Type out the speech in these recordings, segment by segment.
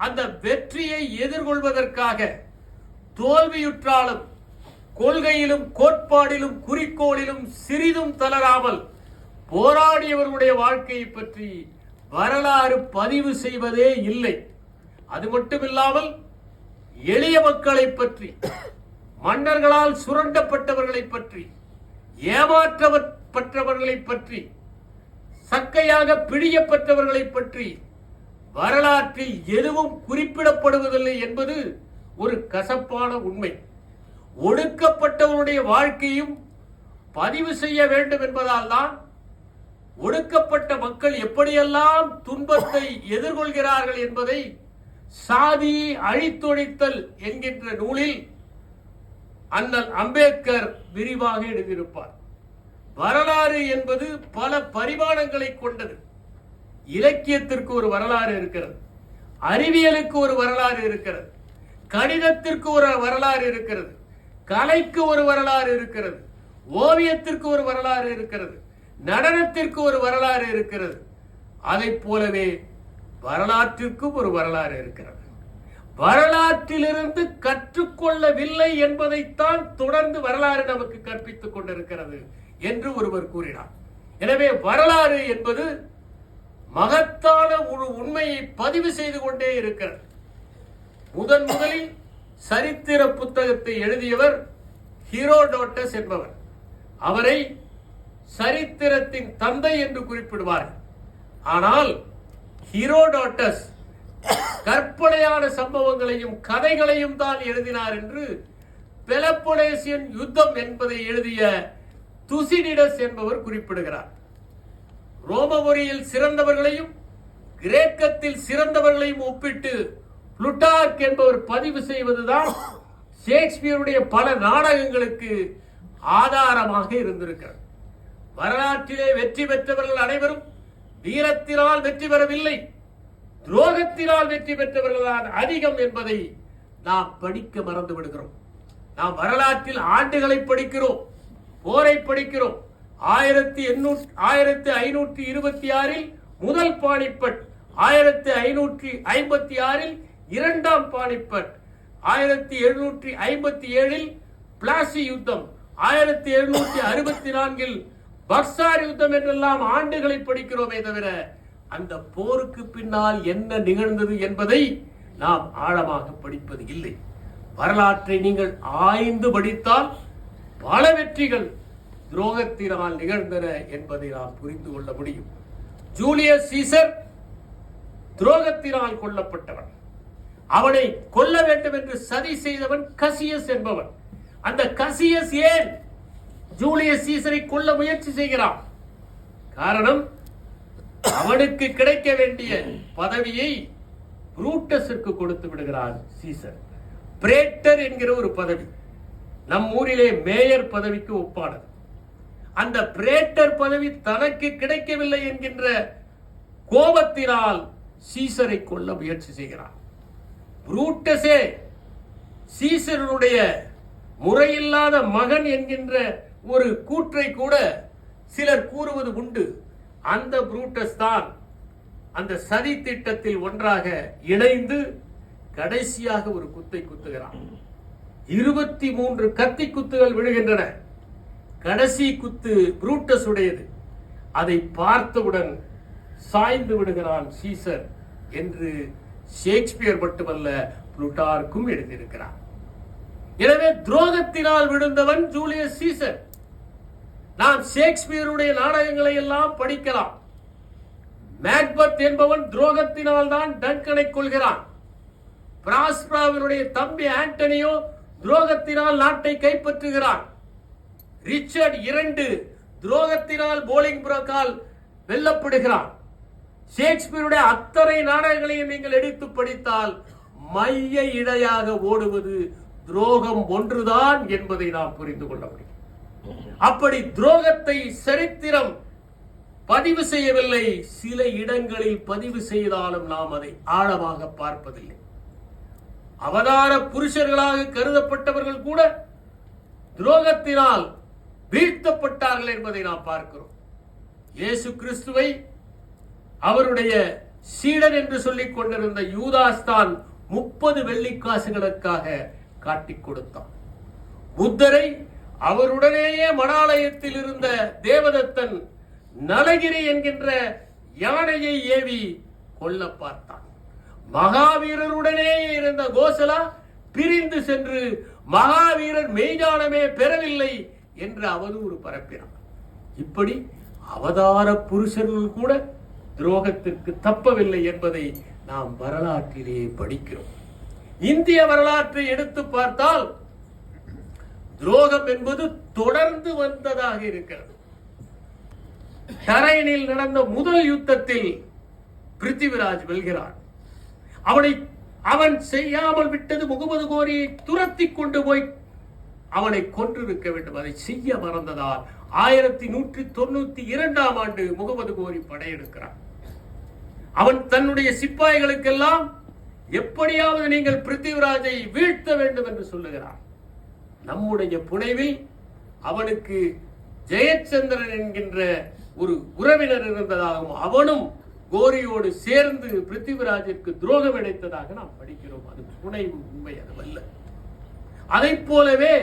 அந்த வெற்றியை எதிர்கொள்வதற்காக தோல்வியுற்றாலும் கொள்கையிலும் கோட்பாடிலும் குறிக்கோளிலும் சிறிதும் தளராமல் போராடியவர்களுடைய வாழ்க்கையை பற்றி வரலாறு பதிவு செய்வதே இல்லை. அது மட்டுமில்லாமல் எளிய மக்களை பற்றி, மன்னர்களால் சுரண்டப்பட்டவர்களை பற்றி, ஏமாற்றப்பட்டவர்களை பற்றி, சக்கையாக பிழியப்பட்டவர்களை பற்றி வரலாற்றில் எதுவும் குறிப்பிடப்படுவதில்லை என்பது ஒரு கசப்பான உண்மை. ஒடுக்கப்பட்டவருடைய வாழ்க்கையும் பதிவு செய்ய வேண்டும் என்பதால் தான் ஒடுக்கப்பட்ட மக்கள் எப்படியெல்லாம் துன்பத்தை எதிர்கொள்கிறார்கள் என்பதை சாதியை அழித்தொழித்தல் என்கின்ற நூலில் அண்ணல் அம்பேத்கர் விரிவாக எழுதியிருப்பார். வரலாறு என்பது பல பரிமாணங்களை கொண்டது. இலக்கியத்திற்கு ஒரு வரலாறு இருக்கிறது, அறிவியலுக்கு ஒரு வரலாறு இருக்கிறது, கணிதத்திற்கு ஒரு வரலாறு இருக்கிறது, கலைக்கு ஒரு வரலாறு இருக்கிறது, ஓவியத்திற்கு ஒரு வரலாறு இருக்கிறது, நடனத்திற்கு ஒரு வரலாறு இருக்கிறது. அதை போலவே வரலாற்றிற்கும் ஒரு வரலாறு இருக்கிறது. வரலாற்றிலிருந்து கற்றுக்கொள்ளவில்லை என்பதைத்தான் தொடர்ந்து வரலாறு நமக்கு கற்பித்துக் கொண்டிருக்கிறது என்று ஒருவர் கூறினார். எனவே வரலாறு என்பது மகத்தான ஒரு உண்மையை பதிவு செய்து கொண்டே இருக்கிறது. முதலில் சரித்திர புத்தகத்தை எழுதியவர் ஹீரோடோட்டஸ் என்பவர். அவரை சரித்திரத்தின் தந்தை என்று குறிப்பிடுவார்கள். ஆனால் ஹீரோடோட்டஸ் கற்பனையான சம்பவங்களையும் கதைகளையும் தான் எழுதினார் என்று பெலப்பொனேசியன் யுத்தம் என்பதை எழுதிய துசிடிடஸ் என்பவர் குறிப்பிடுகிறார். ரோம மொழியில் சிறந்தவர்களையும் கிரேக்கத்தில் சிறந்தவர்களையும் ஒப்பிட்டு புளுட்டார்க் என்பவர் பதிவு செய்வதுதான் ஷேக்ஸ்பியருடைய பல நாடகங்களுக்கு ஆதாரமாக இருந்திருக்கிறது. வரலாற்றிலே வெற்றி பெற்றவர்கள் அனைவரும் வீரத்தினால் வெற்றி பெறவில்லை, துரோகத்தினால் வெற்றி பெற்றவர்கள் தான் அதிகம் என்பதை நாம் படிக்க மறந்து விடுகிறோம். நாம் வரலாற்றில் ஆண்டுகளை படிக்கிறோம், போரை படிக்கிறோம். 1526 முதல் பானிபட், 1556 இரண்டாம் பானிபட், 1757 பிளாசி யுத்தம், 1764 பக்சார் யுத்தம் என்றெல்லாம் ஆண்டுகளை படிக்கிறோமே தவிர அந்த போருக்கு பின்னால் என்ன நிகழ்ந்தது என்பதை நாம் ஆழமாக படிப்பது இல்லை. வரலாற்றை நீங்கள் ஆய்ந்து படித்தால் பல வெற்றிகள் துரோகத்தினால் நிகழ்ந்தன என்பதை நாம் புரிந்து கொள்ள முடியும். ஜூலியஸ் சீசர் துரோகத்தினால் கொல்லப்பட்டவன். அவனை கொல்ல வேண்டும் என்று சதி செய்தவன் கசியஸ் என்பவன். அந்த கசியஸ் ஏன் ஜூலியஸ் சீசரை கொல்ல முயற்சி செய்கிறான்? காரணம், அவனுக்கு கிடைக்க வேண்டிய பதவியை புரூட்டஸிற்கு கொடுத்து விடுகிறான் சீசர். பிரேட்டர் என்கிற ஒரு பதவி நம் ஊரிலே மேயர் பதவிக்கு ஒப்பானது. அந்த பிரேட்டர் பதவி தனக்கு கிடைக்கவில்லை என்கின்ற கோபத்தினால் சீசரை கொல்ல முயற்சி செய்கிறான். புரூட்டஸே சீசருடைய முறையில்லாத மகன் என்கின்ற ஒரு கூற்றை கூட சிலர் கூறுவது உண்டு. அந்த புரூட்டஸ் தான் அந்த சதி திட்டத்தில் ஒன்றாக இணைந்து கடைசியாக ஒரு குத்தை குத்துகிறான். 23 கத்தி குத்துகள் விழுகின்றன. கடைசி குத்து புரூட்டஸ் உடையது. அதை பார்த்தவுடன் சாய்ந்து விடுகிறான் சீசர் என்று ஷேக்ஸ்பியர் மட்டுமல்ல புளூட்டார்க்கும் எழுதியிருக்கிறார். எனவே துரோகத்தினால் விழுந்தவன் ஜூலியஸ் சீசர். நாம் ஷேக்ஸ்பியருடைய நாடகங்களை எல்லாம் படிக்கலாம். மேக்பத் என்பவன் துரோகத்தினால் தான் டங்கனை கொள்கிறான். பிராஸ்பராவினுடைய தம்பி ஆண்டனியோ துரோகத்தினால் நாட்டை கைப்பற்றுகிறான். ரிச்சர்ட் 2 துரோகத்தினால் போலிங்புரோக்கால் வெல்லப்படுகிறான். ஷேக்ஸ்பியருடைய அத்தனை நாடகங்களையும் நீங்கள் எடுத்து படித்தால் மைய இடையாக ஓடுவது துரோகம் ஒன்றுதான் என்பதை நாம் புரிந்து கொள்ள முடியும். அப்படி துரோகத்தை சரித்திரம் பதிவு செய்யவில்லை. சில இடங்களில் பதிவு செய்தாலும் நாம் அதை ஆழமாக பார்ப்பதில்லை. அவதார புருஷர்களாக கருதப்பட்டவர்கள் கூட துரோகத்தினால் வீழ்த்தப்பட்டார்கள் என்பதை நாம் பார்க்கிறோம். இயேசு கிறிஸ்துவை அவருடைய சீடன் என்று சொல்லிக் கொண்டிருந்த யூதாஸ் தான் 30 வெள்ளிக்காசுகளுக்காக காட்டிக் கொடுத்தான். புத்தரை அவருடனேயே மடாலயத்தில் இருந்த தேவதத்தன் நலகிரி என்கின்ற யானையை ஏவி கொல்ல பார்த்தான். மகாவீரருடனே இருந்த கோசலா பிரிந்து சென்று மகாவீரர் மெய்ஞானமே பெறவில்லை என்று அவதூறு பரப்பினார். இப்படி அவதார புருஷர்கள் கூட துரோகத்திற்கு தப்பவில்லை என்பதை நாம் வரலாற்றிலே படிக்கிறோம். இந்திய வரலாற்றை எடுத்து பார்த்தால் துரோகம் என்பது தொடர்ந்து வந்ததாக இருக்கிறது. தரையனில் நடந்த முதல் யுத்தத்தில் பிருத்திவிராஜ் வெல்கிறான். அவன் செய்யாமல் விட்டது முகமது கோரியை துரத்தி கொண்டு போய் அவனை கொன்றிருக்க வேண்டும். அதை செய்ய மறந்ததால் 1192ஆம் ஆண்டு முகமது கோரி படையெடுக்கிறான். அவன் தன்னுடைய சிப்பாய்களுக்கெல்லாம் எப்படியாவது நீங்கள் பிருத்திவிராஜை வீழ்த்த வேண்டும் என்று சொல்லுகிறான். நம்முடைய புனைவில் அவனுக்கு ஜெயச்சந்திரன் என்கின்ற ஒரு உறவினர் இருந்ததாகவும் அவனும் கோரியோடு சேர்ந்து பிருத்திவிராஜிற்கு துரோகம் இழைத்ததாக நாம் படிக்கிறோம். அது புனைவு, உண்மை அதுவல்ல. அதை போலவே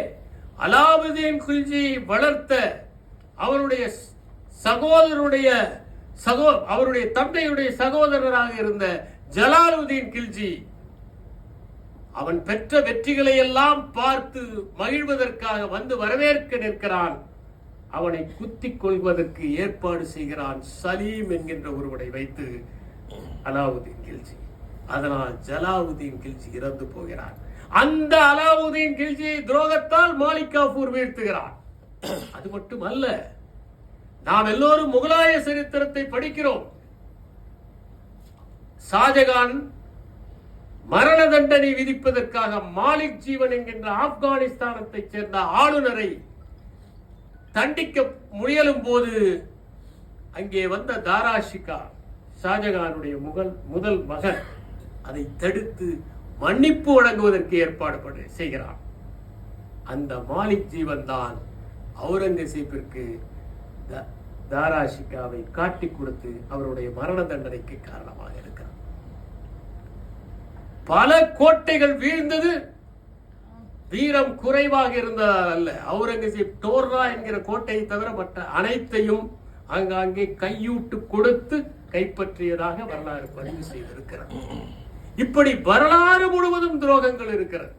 அலாவுதீன் கில்ஜி வளர்த்த அவருடைய அவருடைய தந்தையுடைய சகோதரராக இருந்த ஜலாலுதீன் கில்ஜி அவன் பெற்ற வெற்றிகளை எல்லாம் பார்த்து மகிழ்வதற்காக வந்து வரவேற்க நிற்கிறான். அவனை குத்திக் கொள்வதற்கு ஏற்பாடு செய்கிறான் சலீம் என்கின்ற ஒருவனை வைத்து அலாவுதீன் கில்ஜி. அதனால் ஜலாலுதீன் கில்ஜி இறந்து போகிறான். அந்த அலாவுதீன் கில்ஜி துரோகத்தால் மாலிக் காஃபூர் வீழ்த்துகிறான். அது மட்டுமல்ல, நாம் எல்லோரும் முகலாய சரித்திரத்தை படிக்கிறோம். ஷாஜகான் மரண தண்டனை விதிப்பதற்காக மாலிக் ஜீவன் என்கின்ற ஆப்கானிஸ்தானத்தைச் சேர்ந்த ஆளுநரை தண்டிக்க முயலும் போது அங்கே வந்த தாராஷிகா, ஷாஜகானுடைய முதல் மகன், அதை தடுத்து மன்னிப்பு வழங்குவதற்கு ஏற்பாடு செய்கிறான். அந்த மாலிக் ஜீவன் தான் அவுரங்கசீப்பிற்கு தாராஷிகாவை காட்டிக் கொடுத்து அவருடைய மரண தண்டனைக்கு காரணமாக இருக்கிறார். பல கோட்டைகள் வீழ்ந்தது வீரம் குறைவாக இருந்ததால் அல்ல. அவுரங்கசீப் டோர்ரா என்கிற கோட்டையை தவிர மற்ற அனைத்தையும் ஆங்காங்கே கையூட்டு கொடுத்து கைப்பற்றியதாக வரலாறு பதிவு செய்திருக்கிறது. இப்படி வரலாறு முழுவதும் துரோகங்கள் இருக்கிறது.